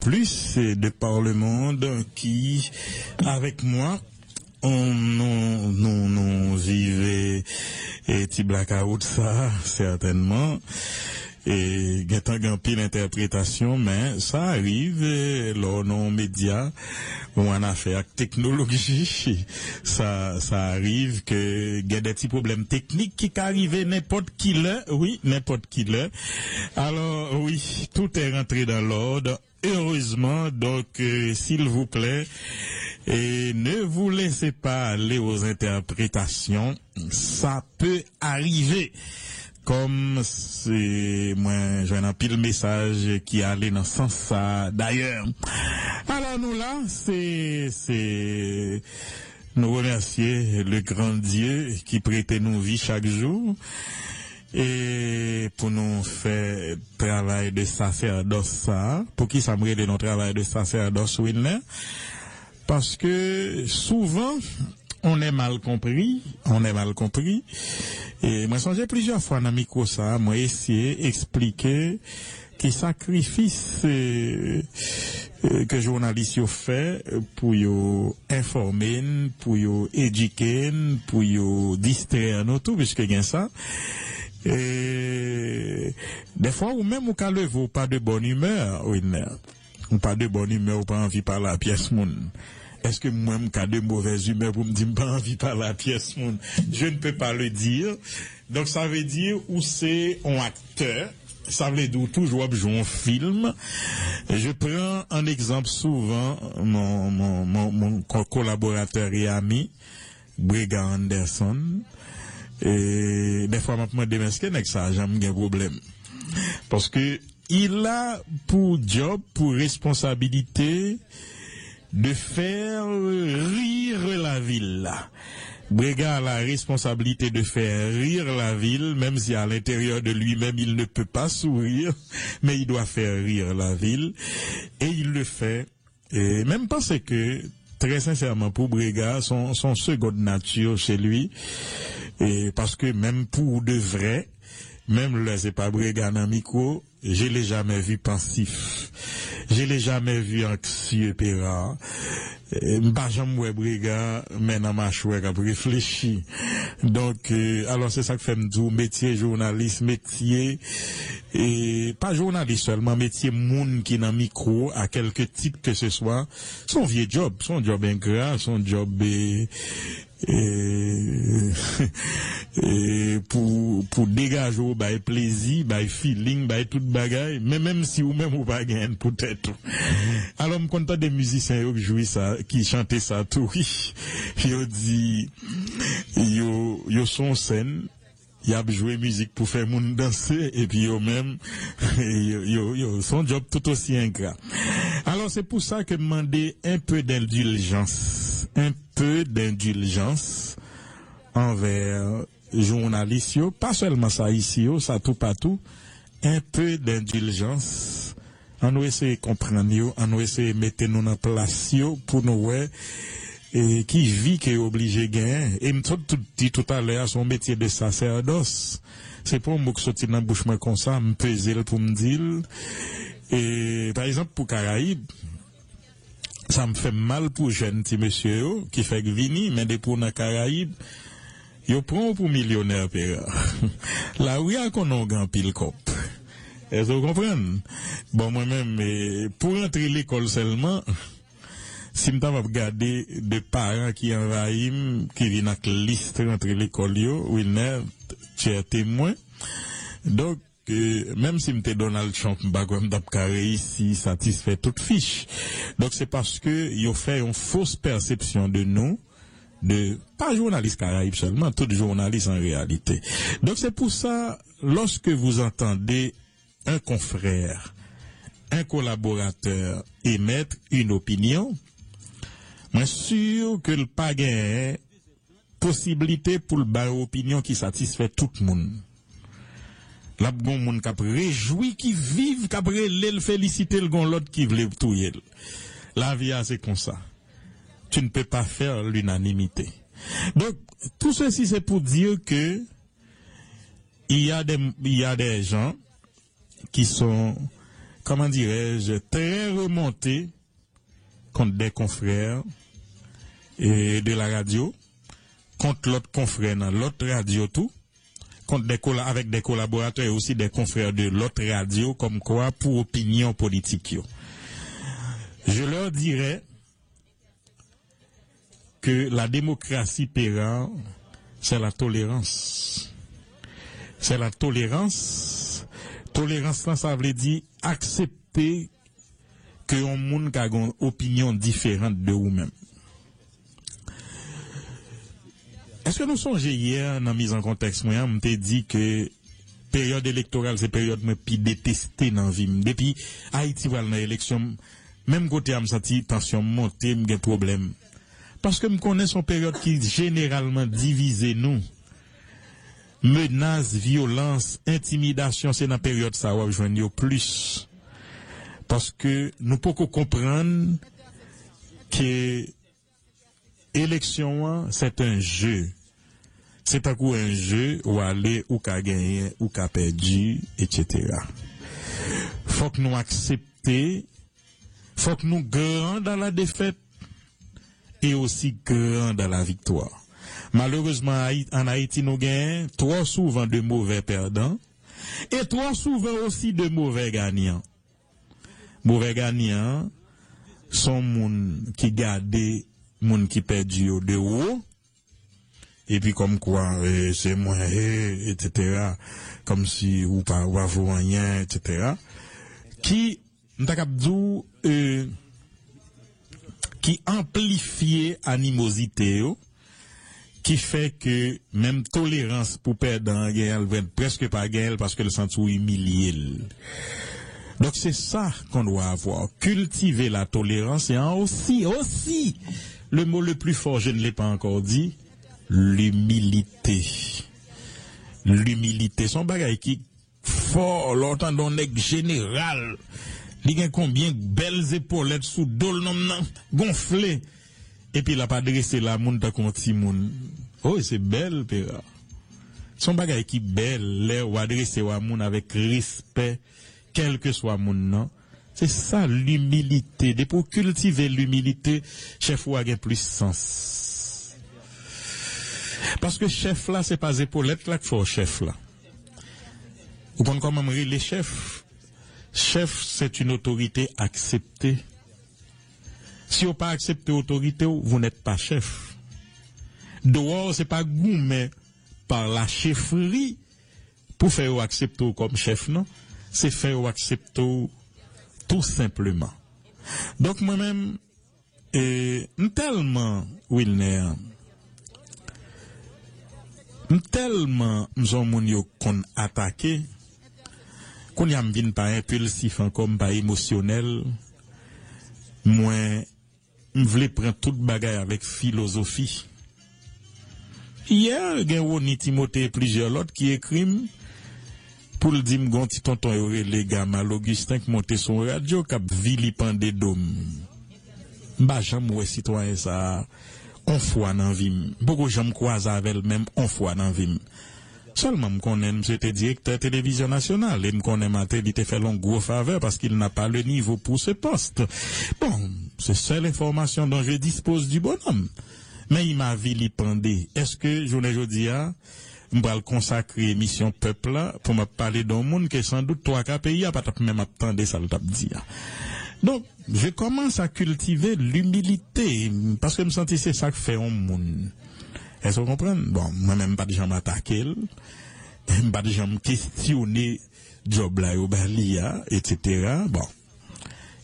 plus de par le monde qui, avec moi, nous vivons et petit blackout ça, certainement. Et il y a un pile d'interprétation, mais ça arrive lors de nos médias où on a fait avec technologie. Ça arrive que il y a des petits problèmes techniques qui arrivent n'importe qui là. Oui, n'importe qui là. Alors, oui, tout est rentré dans l'ordre. Heureusement, donc, s'il vous plaît, et ne vous laissez pas aller aux interprétations. Ça peut arriver. Comme c'est moi j'ai un pile message qui allait dans ce sens ça d'ailleurs. Alors nous là c'est nous remercier le grand Dieu qui prête nous vie chaque jour et pour nous faire travail de sacerdoce ça pour qui ça me de notre travail de sacerdoce Wilner parce que souvent on est mal compris. Et moi, j'ai plusieurs fois dans micro ça, moi, essayé d'expliquer que sacrifice que journalistes ont fait pour yo informer, pour yo éduquer, pour yo distraire nous tout, puisque il y a ça. Et des fois, ou même, ou qu'à lever, pas de bonne humeur, ou pas de bonne humeur, ou pas envie par la pièce moun. Est-ce que moi, j'ai de mauvaise humeur pour me dire pas envie par la pièce moun? Je ne peux pas le dire. Donc, ça veut dire où c'est un acteur. Ça veut dire toujours jouer un film. Je prends un exemple souvent, mon collaborateur et ami, Brega Anderson. Et des fois, je me demande, est-ce que ça, j'ai un problème? Parce que, il a pour job, pour responsabilité, de faire rire la ville. Brega a la responsabilité de faire rire la ville, même si à l'intérieur de lui-même il ne peut pas sourire, mais il doit faire rire la ville, et il le fait. Et même parce que, très sincèrement, pour Brega, son seconde nature chez lui, et parce que même pour de vrai, même là c'est pas Brega dans micro, je l'ai jamais vu pensif. Je l'ai jamais vu anxieux, Péra. M'pas jamais Brega, mais dans ma chouette, a réfléchi. Donc, alors c'est ça que fait m'dou, métier journaliste, métier, et pas journaliste seulement, métier moun qui dans micro, à quelque titre que ce soit, son vieux job, son job ingrat, son job, pour dégager au bail plaisir, bail feeling, bail toute bagaille, mais même si ou même ou pas gagne peut-être. Alors me content des musiciens qui jouent ça, qui chantaient ça tout, yo dit yo son scène, y a joué musique pour faire moun danser et puis yo même yo son job tout aussi ingrat. Alors c'est pour ça que demander un peu d'indulgence envers journalistes, pas seulement ça ici, ça tout partout, un peu d'indulgence. On nous essaie de comprendre, on nous essaie de mettre nous en place pour nous et qui vit qui est obligé de gagner. Et me tout dit tout à l'heure son métier de sacerdoce. C'est pour moi que sortir dans bouche moi comme ça, me peser pour me dire. Et par exemple pour Caraïbes, ça me fait mal pour jeune petit monsieur qui fait que vini, mais des pour dans Caraïbes, yo prend pour millionnaire Péra. Là où il y a qu'on a grand pile cop. Est-ce que vous comprenez? Bon, moi-même, pour entrer l'école seulement, si je regarder des parents qui envahissent, qui viennent avec liste entre l'école, Wilner, tu es témoin. Donc, même si m'te Donald Trump, ici, satisfait toute fiche. Donc, c'est parce que, ils ont fait une fausse perception de nous, pas journaliste Caraïbes seulement, tout journaliste en réalité. Donc, c'est pour ça, lorsque vous entendez un confrère, un collaborateur émettre une opinion, moi sûr que le pas gain possibilité pour le bas opinion qui satisfait tout le monde. Là bon monde qui réjoui qui vive qui le féliciter le gon l'autre qui veut tout yel. La vie c'est comme ça. Tu ne peux pas faire l'unanimité. Donc tout ceci c'est pour dire que il y a des gens qui comment dirais-je, très remonté contre des confrères et de la radio, contre l'autre confrère dans l'autre radio tout, contre avec des collaborateurs et aussi des confrères de l'autre radio, comme quoi pour opinion politique. Je leur dirais que la démocratie pérenne, c'est la tolérance. C'est la tolérance. Tolérance, ça veut dire accepter que un monde a une opinion différente de vous-même. Est-ce que nous songez hier, dans la mise en contexte, moi, on t'a dit que période électorale, c'est période me plus détestée dans la vie. Depuis Haïti, voilà, dans l'élection, même côté, je me senti tension monter, j'ai un problème. Parce que je connais son période qui généralement divise nous. Menaces, violence, intimidation, c'est dans la période ça, où je joindre plus. Parce que nous pouvons comprendre que élection, c'est un jeu. C'est pas un jeu où aller, ou qu'à gagner, ou qu'à perdre, etc. Faut que nous accepter, faut que nous grand dans la défaite et aussi grand dans la victoire. Malheureusement, en Haïti, nous gagnons trop souvent de mauvais perdants et trop souvent aussi de mauvais gagnants. Mauvais gagnants sont moun qui gardent, moun qui perdent de haut. Et puis comme quoi, c'est moi, etc. Comme si ou pas ou rien, etc. Qui qui amplifie animosité, qui fait que même tolérance pour perdre elle va presque pas gagne parce que le sent humilié. Donc c'est ça qu'on doit avoir, cultiver la tolérance et aussi le mot le plus fort, je ne l'ai pas encore dit, l'humilité. L'humilité, son bagage qui fort, l'autant d'un nègre général, il y a combien belles épaulettes sous dos, gonflées, et puis il a pas dressé la moun ta konti moun. Oh, c'est belle, père. Son bagage qui belle, l'air ou adressé wa moun avec respect, quel que soit moun, non? C'est ça, l'humilité. Et pour cultiver l'humilité, chef ou a plus sens. Parce que chef là, c'est pas épaulette là qu'il faut chef là. Vous comprenez comment les chefs? Chef, c'est une autorité acceptée. Si vous pas accepté l'autorité, vous n'êtes pas chef. Dehors, c'est pas goût, mais par la chefferie, pour faire accepter comme chef, non? C'est faire accepter tout simplement. Donc, moi-même, tellement, Wilner, tellement, nous avons qu'on attaqué, qu'on y a m'vin pas impulsif, comme pas émotionnel, moi, m'vle prendre toute bagaille avec philosophie. Hier, il y a Timothée et plusieurs autres qui écrivent pour le dire gonti tonton et les gamins l'Augustin qui monte son radio cap vilipendé d'homme. Bah j'aime ouais citoyen ça on foi dans vie. Beaucoup j'aime croiser avec même on foi dans vie. Seulement me connais monsieur était directeur télévision nationale et me connais matin il te fait long gros faveur parce qu'il n'a pas le niveau pour ce poste. Bon, c'est seule information dont je dispose du bonhomme. Mais il m'a vilipendé. Est-ce que journée aujourd'hui je vais consacrer mission peuple là pour me parler d'un monde qui sans doute trois cas pays a pas même attendre ça le t'a dit. Donc je commence à cultiver l'humilité parce que me sentis c'est ça que fait un monde. Est-ce que vous comprenez? Bon, moi-même pas de gens m'attaquer, pas de gens me questionner job là au balia, etc. Bon,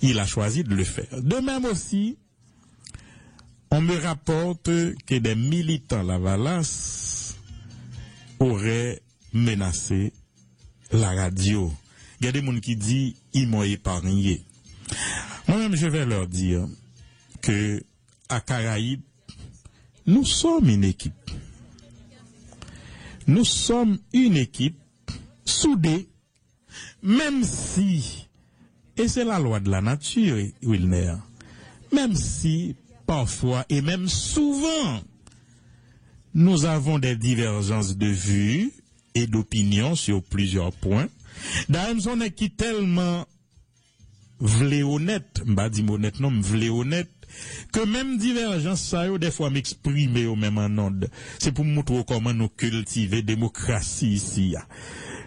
il a choisi de le faire. De même aussi, on me rapporte que des militants Lavalas auraient menacé la radio. Il y a des gens qui disent ils m'ont épargné. Moi-même, je vais leur dire que à Caraïbes, nous sommes une équipe. Nous sommes une équipe soudée, même si, et c'est la loi de la nature, Wilner, même si parfois et même souvent, nous avons des divergences de vues et d'opinions sur plusieurs points. D'ailleurs, nous sommes une équipe tellement vle honnête, m'pa dit honnête non, vle honnête que même divergence ça yo des fois m'exprimer au même en onde. C'est pour montrer comment nous cultiver démocratie ici.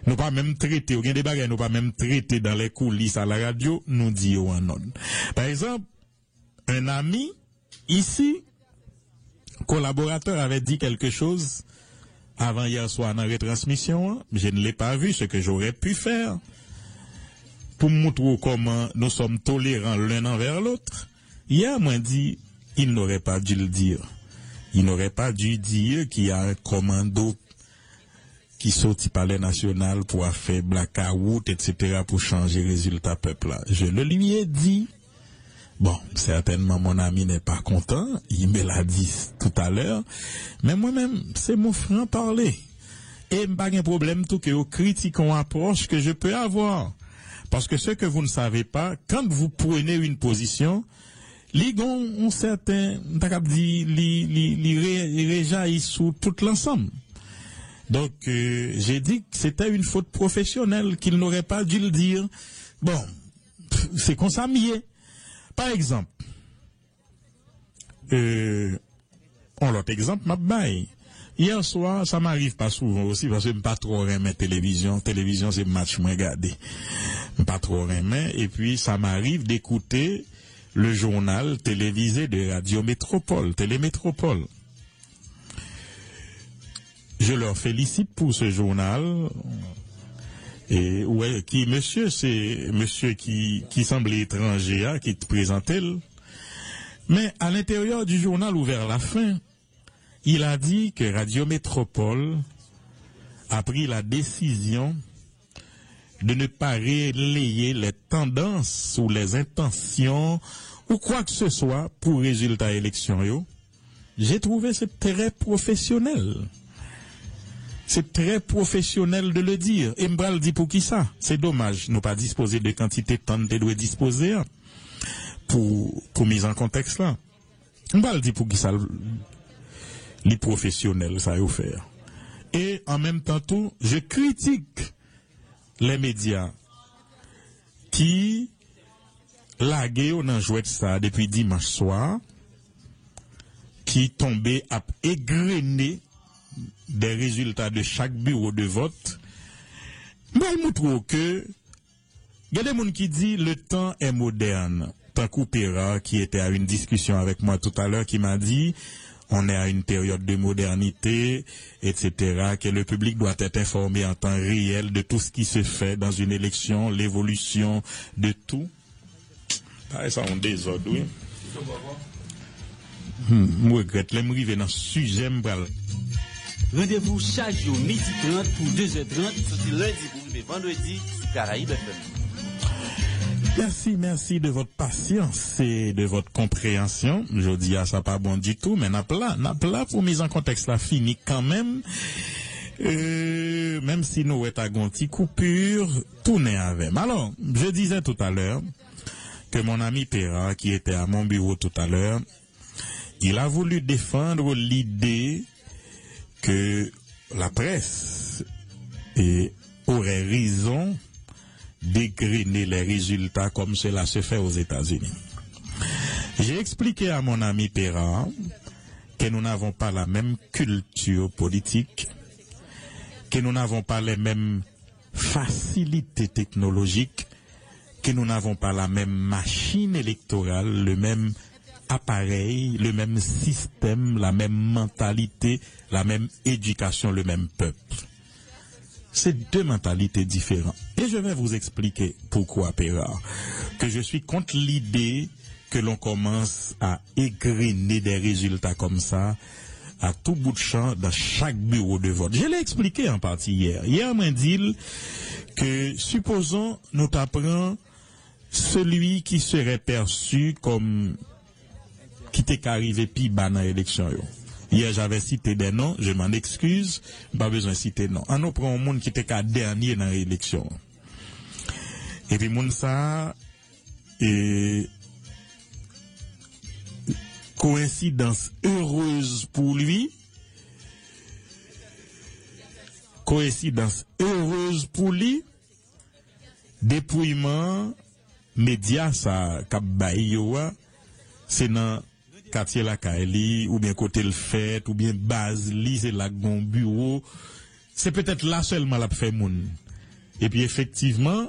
Nous pas même traiter, ou bien des bagages nous pas même traiter dans les coulisses à la radio, nous disons en onde. Par exemple, un ami ici, collaborateur avait dit quelque chose avant hier soir dans la retransmission, je ne l'ai pas vu, ce que j'aurais pu faire pour montrer comment nous sommes tolérants l'un envers l'autre. Hier, moi dit, il n'aurait pas dû le dire. Il n'aurait pas dû dire qu'il y a un commando qui sortit palais national pour faire blackout, etc., pour changer le résultat peuple là. Je le lui ai dit. Bon, certainement mon ami n'est pas content, il me l'a dit tout à l'heure, mais moi-même, c'est mon franc parler. Et pas un problème tout que aux critiques en approche que je peux avoir. Parce que ce que vous ne savez pas, quand vous prenez une position, les gens ont certains, les réjaillissent sous tout l'ensemble. Donc, j'ai dit que c'était une faute professionnelle, qu'il n'aurait pas dû le dire. Bon, c'est qu'on s'amie. Par exemple, l'autre exemple, ma baille. Hier soir, ça m'arrive pas souvent aussi, parce que je pas trop aimer télévision. Télévision, c'est match moi regarder. Pas trop aimer. Et puis, ça m'arrive d'écouter le journal télévisé de Radio Métropole, Télémétropole. Je leur félicite pour ce journal. Et ouais, c'est monsieur qui semblait étranger, qui te présentait. Mais à l'intérieur du journal ou vers la fin, il a dit que Radio Métropole a pris la décision de ne pas relayer les tendances ou les intentions ou quoi que ce soit pour résultat élection yo. J'ai trouvé c'est très professionnel. C'est très professionnel de le dire. Et m'bral dit pour qui ça? C'est dommage. Nous pas disposer de quantité de temps de doit disposer pour mise en contexte là. M'bral dit pour qui ça? Les professionnels, ça y faire. Et en même temps tout, je critique les médias qui laguent dans jouet ça depuis dimanche soir, qui tombaient à égrener des résultats de chaque bureau de vote. Moi, je montre que il y a des gens qui disent le temps est moderne. Tant Coupera, qui était à une discussion avec moi tout à l'heure, qui m'a dit on est à une période de modernité, etc., que le public doit être informé en temps réel de tout ce qui se fait dans une élection, l'évolution de tout. Ah, ça, on désordre, oui. Je regrette, je me dans ce sujet. Rendez-vous chaque jour, midi 30 pour 2h30. C'est lundi pour vendredi sur Caraïbes FM. Merci de votre patience et de votre compréhension. Je dis à ça pas bon du tout, mais n'a plat pour mise en contexte la fini quand même. Même si nous est à gonti coupure, tout n'est avec. Alors, je disais tout à l'heure que mon ami Péra, qui était à mon bureau tout à l'heure, il a voulu défendre l'idée que la presse aurait raison d'égrener les résultats comme cela se fait aux États-Unis. J'ai expliqué à mon ami Péra que nous n'avons pas la même culture politique, que nous n'avons pas les mêmes facilités technologiques, que nous n'avons pas la même machine électorale, le même appareil, le même système, la même mentalité, la même éducation, le même peuple. C'est deux mentalités différentes. Et je vais vous expliquer pourquoi, Péra, que je suis contre l'idée que l'on commence à égrener des résultats comme ça à tout bout de champ dans chaque bureau de vote. Je l'ai expliqué en partie hier. Hier, m'a dit que supposons nous t'apprend celui qui serait perçu comme qui t'est arrivé pi bas dans l'élection. Hier, j'avais cité des noms, je m'en excuse, pas besoin de citer non. On nous prend un monde qui était qu'à dernier dans l'élection. Et puis, moun ça, et coïncidence heureuse pour lui, dépouillement média ça k'ap bay yo c'est dans quartier la Kaili ou bien côté le fait ou bien base li c'est la gon bureau, c'est peut-être là seulement la fait moun. Et puis effectivement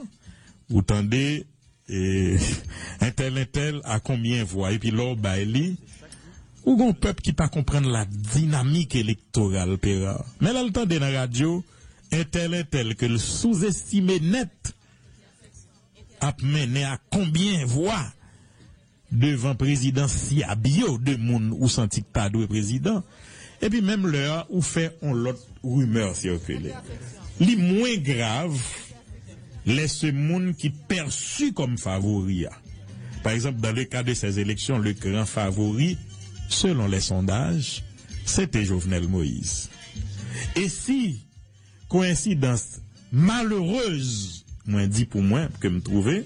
vous tendez un tel à combien voix et puis là bay li ou gon peuple qui pas comprendre la dynamique électorale pera. Mais là le temps de la radio un tel que le sous-estimé net a mené à combien voix devant président si à bio de moun ou senti que pas doué président et puis même l'heure ou fait on l'autre rumeur circuler li moins grave laisse moun qui perçu comme favori. Par exemple dans le cas de ces élections le grand favori selon les sondages c'était Jovenel Moïse. Et si coïncidence malheureuse moi dit pour moi que me trouver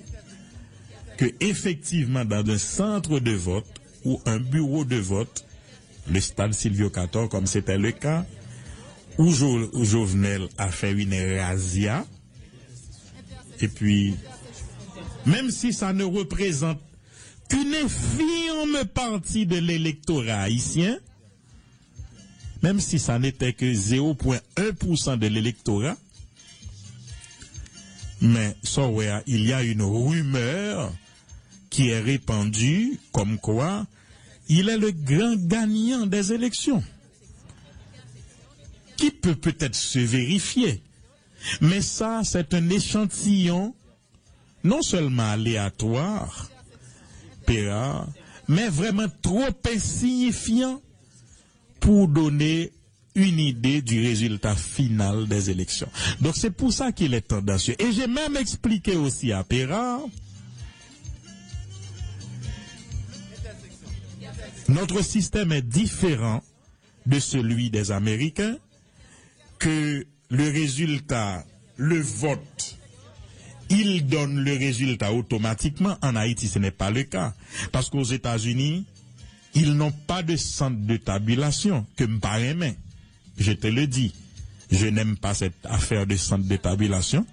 que effectivement dans un centre de vote ou un bureau de vote, le stade Silvio Cator comme c'était le cas, où Jovenel a fait une razzia, et puis même si ça ne représente qu'une infime partie de l'électorat haïtien, même si ça n'était que 0,1% de l'électorat, mais il y a une rumeur qui est répandue comme quoi il est le grand gagnant des élections. Qui peut peut-être se vérifier. Mais ça, c'est un échantillon non seulement aléatoire, mais vraiment trop insignifiant pour donner une idée du résultat final des élections. Donc c'est pour ça qu'il est tendancieux. Et j'ai même expliqué aussi à Pera, notre système est différent de celui des Américains, que le résultat, le vote, il donne le résultat automatiquement. En Haïti, ce n'est pas le cas. Parce qu'aux États-Unis, ils n'ont pas de centre de tabulation que me paraît main. Je te le dis, je n'aime pas cette affaire de centre de tabulation.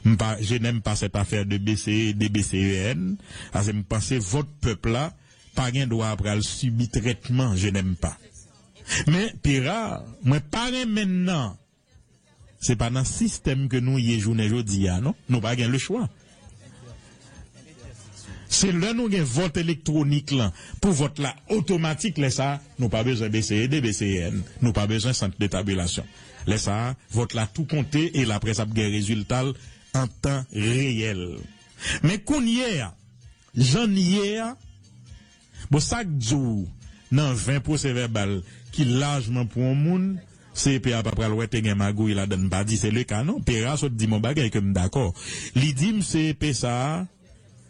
Je n'aime pas cette affaire de BCE, de BCEN. Parce que je pense que votre peuple là, pas rien doit après le subir traitement, je n'aime pas. Mais, Pira, moi, pareil maintenant, c'est pas dans le système que nous y journée aujourd'hui, non? Nous pas le choix. C'est là nous avons vote électronique là, pour vote là automatique, là ça, nous pas besoin de BCE, de BCN, nous pas besoin de centre de tabulation. Là ça, vote là tout compté et après ça des résultats en temps réel. Mais qu'on hier, j'en hier, bon chaque jour, dans 20 procès verbal qui largement pour un monde, c'est puis après le wete gen magou il a donne pas dit c'est le cas non, Pera saute dit mon bagay que d'accord. Li dit c'est ça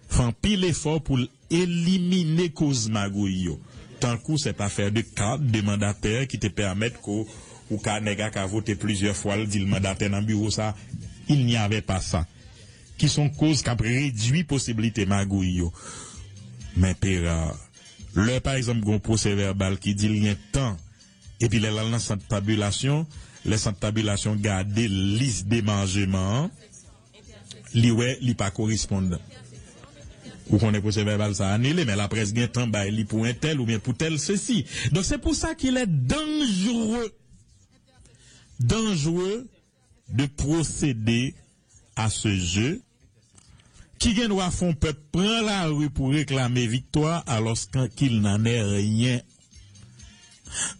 font pile effort pour éliminer cause magouille. Tant que cette affaire de carte de mandataire qui te permettent qu'au ou ka nèg ka voter plusieurs fois le dit le mandataire dans bureau ça, il n'y avait pas ça. Qui sont causes qui a réduit possibilité magouille. Mais Pera le par exemple un procès verbal qui dit il y a temps et puis les centre de tabulation, les centres de tabulation garder liste démangement li pas correspondant. Ou qu'on est procès verbal ça annulé mais la presse gain temps ba li pour un tel ou bien pour tel ceci. Donc c'est pour ça qu'il est dangereux de procéder à ce jeu qui vient doit font peuple prend la rue pour réclamer victoire alors qu'il n'en est rien.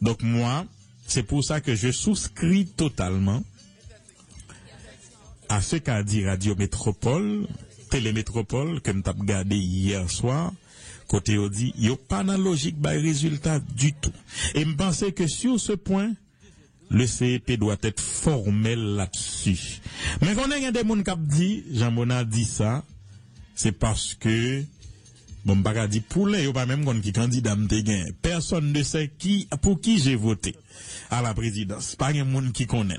Donc moi, c'est pour ça que je souscris totalement à ce qu'a dit Radio Métropole, Télémétropole, que m't'a regardé hier soir, côté on dit, il n'y a pas de logique by résultat du tout. Et me pensais que sur ce point, le CEP doit être formel là-dessus. Mais quand il y a des gens qui dit, Jean-Bonnat dit ça, c'est parce que bon, pas dit pour les, pas même qui candidat m'te gain. Personne ne sait pour qui j'ai voté à la présidence. Pas un monde qui connaît.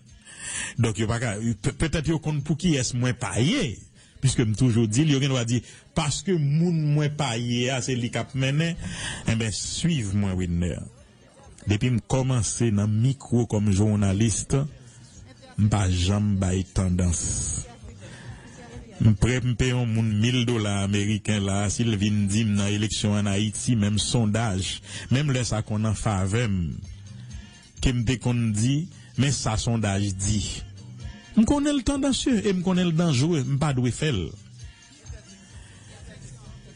Donc, peut-être yo connaît pour qui est-ce moins payé. Puisque me toujours dit, yo doit dire, parce que moun moins payé, c'est li k'ap mené, eh ben, suive-moi, Winner. Depuis me commencer dans micro comme journaliste, m'pas jamais bay tendance. M'prêt payer un moun $1000 américains là, s'il vient dire dans élection en Haïti, même sondage, même là ça qu'on en faveur, qui me qu'on dit, mais ça sondage dit. M'connais le tendancieux et m'connais le dangereux, m'pas doué faire.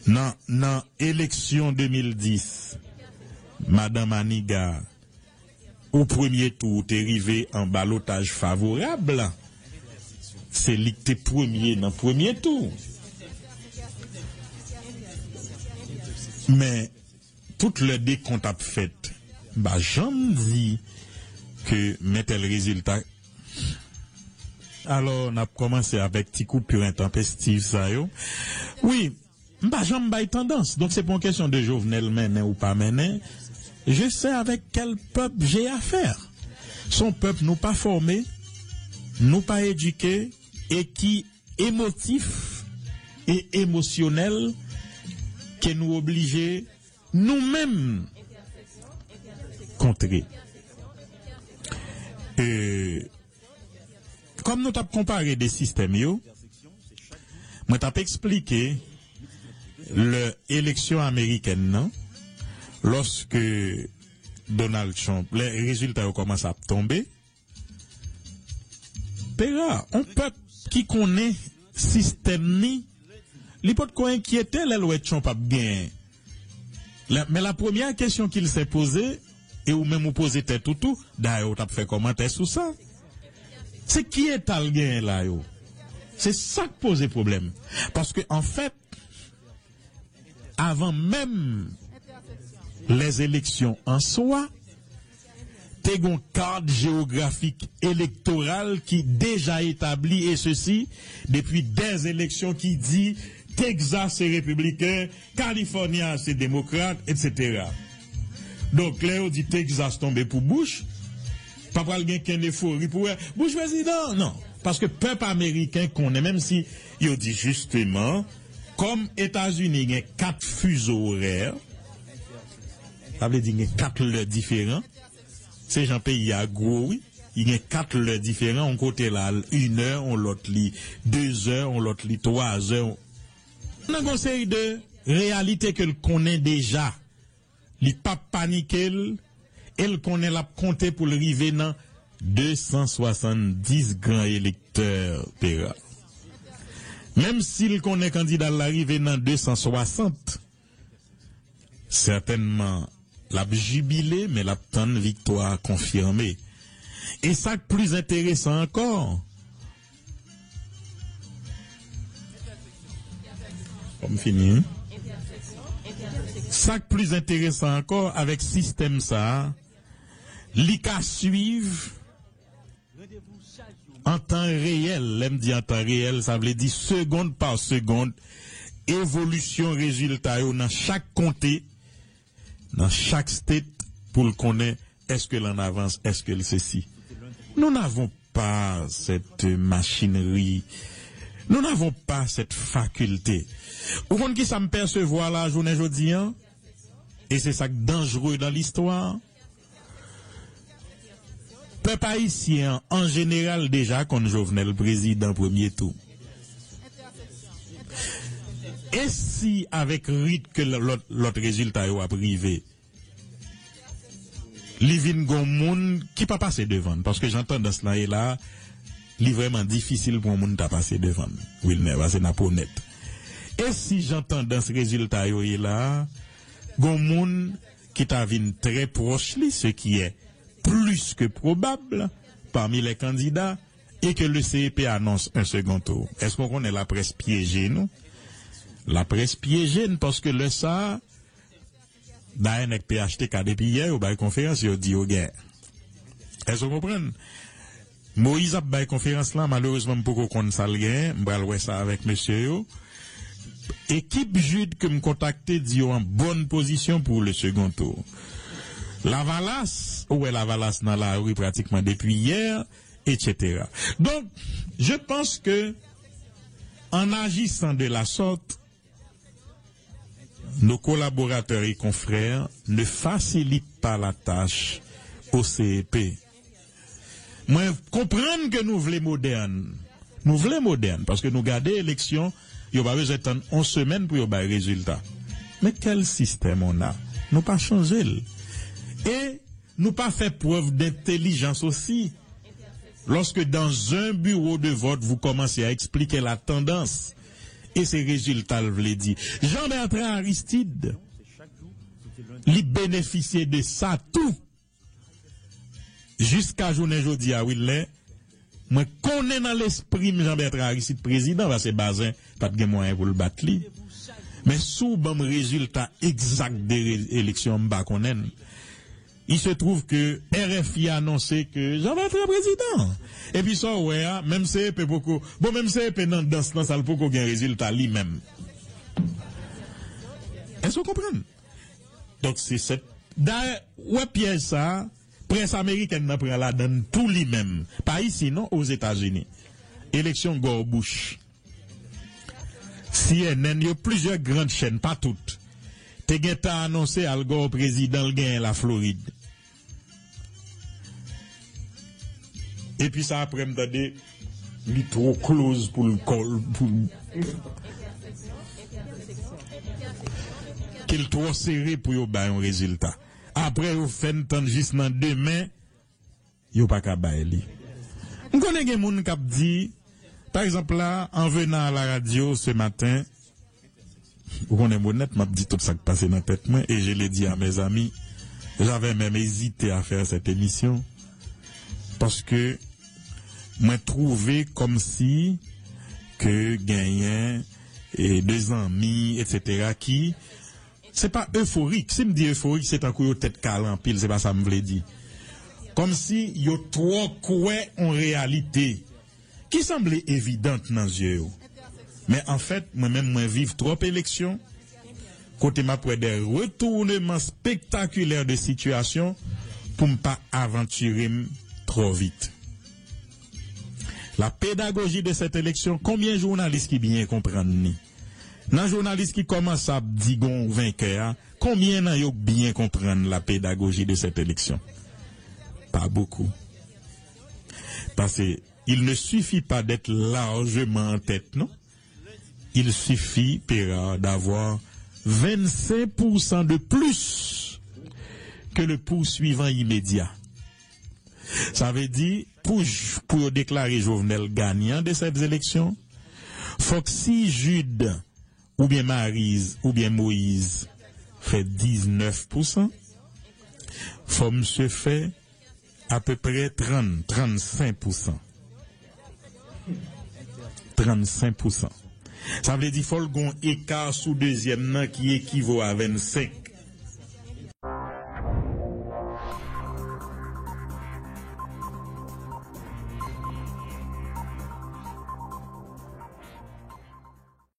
Dans élection 2010, Madame Aniga, au premier tour, t'es arrivé en ballottage favorable. C'est lui qui était premier dans le premier tour. Mais, tout le décompte a fait, bah, j'en dis que mettre le résultat. Alors, on a commencé avec petit coupure intempestive, ça, yo. Oui, bah, j'en baille tendance. Donc, c'est pas une question de Jovenel mener ou pas mener. Je sais avec quel peuple j'ai affaire. Son peuple nous pas formé, nous pas éduqué, et qui émotif et émotionnel que nous obliger nous-mêmes contrer. Comme nous t'avons comparé des systèmes, moi t'ai expliqué l'élection américaine, non? Lorsque Donald Trump, les résultats commencent à tomber, un peuple qui connaît système ni, il peut pas inquiéter les lois de Trump a gagné. Mais la première question qu'il s'est posée, et ou même ou posé tête tout, d'ailleurs, tu as fait commentaire sur ça. C'est qui est le gain là, yo? C'est ça qui pose problème. Parce que, en fait, avant même les élections en soi, t'es une carte géographique électorale qui déjà établie, et ceci depuis des élections qui dit Texas c'est républicain, Californie c'est démocrate, etc. Donc là on dit Texas tombé pour Bush, pas pour quelqu'un qui a une euphorie pour Bush président, non, parce que peuple américain connaît, même si il dit justement comme États-Unis il y a 4 fuseaux horaires, ça veut dire qu'il y a 4 heures différents. Ces gens pays à gros, oui. Il y a 4 heures différents. On côté là, 1 heure, on l'autre lit 2 heures, on l'autre lit 3 heures. On a un conseil de réalité qu'elle connaît déjà. Il pas paniquer, elle connaît la compter pour l'arrivée dans 270 grands électeurs. Même s'il connaît candidat l'arrivée dans 260, certainement, la jubilé, mais la tante victoire confirmée. Et ça, plus intéressant encore, comme fini, ça, plus intéressant encore, avec système ça, l'ICA suivre en temps réel, l'aime dit en temps réel, ça veut dire seconde par seconde, évolution résultat dans chaque comté, dans chaque state, pour le connaître, est-ce que l'on avance, est-ce que ceci. Nous n'avons pas cette machinerie, nous n'avons pas cette faculté. Au fond, qui ça me percevoir la journée aujourd'hui, hein? Et c'est ça dangereux dans l'histoire. Peuple haïtien, en général, déjà, quand Jovenel président premier tour. Et si, avec rythme que l'autre résultat est privé, Livin Gomoun qui pas passer devant, parce que j'entends dans cela et là, il est vraiment difficile pour un monde de passer devant. Wilner, c'est n'a pas net. Et si j'entends dans ce résultat et là, Gomoun qui t'a vu très proche, ce qui est plus que probable parmi les candidats, et que le CEP annonce un second tour. Est-ce qu'on connaît la presse piégée, nous? La presse piégée, parce que le ça, d'ailleurs, PHTK depuis hier, ou by conférence, il dit au gars. Est-ce que vous comprenez? Moïse a by conférence là, malheureusement, pour qu'on s'en gagne, m'bral ça avec monsieur. Équipe Jude que me contacté dit en bonne position pour le second tour. La Valasse, où est la Valasse dans la rue pratiquement depuis hier, etc. Donc, je pense que, en agissant de la sorte, nos collaborateurs et confrères ne facilitent pas la tâche au CEP. Moi, comprendre que nous voulons modernes, nous voulons moderne, parce que nous gardons l'élection, il va besoin d'attendre 11 semaines pour y avoir des résultats. Mais quel système on a? Nous pas changé. Et nous pas fait preuve d'intelligence aussi. Lorsque dans un bureau de vote, vous commencez à expliquer la tendance, et ces résultats, je l'ai dit. Jean-Bertrand Aristide, il bénéficiait de ça tout. Jusqu'à journée aujourd'hui, à Willet, moi, connais dans l'esprit Jean-Bertrand Aristide président, parce que Bazin, pas de moyen pour le battre. Mais sous bon résultat exact des élections, m'ba connais. Il se trouve que RFI a annoncé que Jean-Bertrand président. Et puis ça, ouais, même CEP beaucoup, bon, même CEP dans ce ça peut qu'on gagne résultat lui-même. Est-ce que vous comprenez? Donc c'est cette, ouais, piège ça, presse américaine n'a pris là dans tout lui-même. Pas ici, non, aux États-Unis. Élection Gore Bush. CNN, il y a plusieurs grandes chaînes, pas toutes. T'as annoncé Al Gore président le gain la Floride. Et puis ça après me donner il trop close pour le col pour qu'il trop serré pour yo ba un résultat. Après vous fait tant juste dans demain yo pas ka ba li. On connaît des moun qui dit par exemple là en venant à la radio ce matin on est honnête m'a dit tout ça qui passait dans la tête moi et je l'ai dit à mes amis. J'avais même hésité à faire cette émission parce que moi trouvé comme si que gagnant et deux amis etc. qui c'est pas euphorique. Si me dit euphorique c'est un coup de tête calme en pile, c'est pas ça me voulait dire. Comme si yo trop quoi en réalité qui semblait évidente dans les yeux. Mais en fait, moi-même moi vivre trop élections côté m'a pour des retournements spectaculaires de situation pour ne pas aventurer trop vite. La pédagogie de cette élection, combien de journalistes qui bien comprennent? Dans journalistes qui commencent à dire vainqueur, combien d'entre eux bien comprennent la pédagogie de cette élection? Pas beaucoup. Parce qu'il ne suffit pas d'être largement en tête, non? Il suffit, Péra, d'avoir 25% de plus que le poursuivant immédiat. Ça veut dire, pour déclarer Jovenel gagnant de cette élection, faut que si Jude, ou bien Maryse, ou bien Moïse, fait 19%, faut monsieur fait à peu près 35%. 35%. Ça veut dire qu'il faut un écart sous deuxième nan qui équivaut à 25.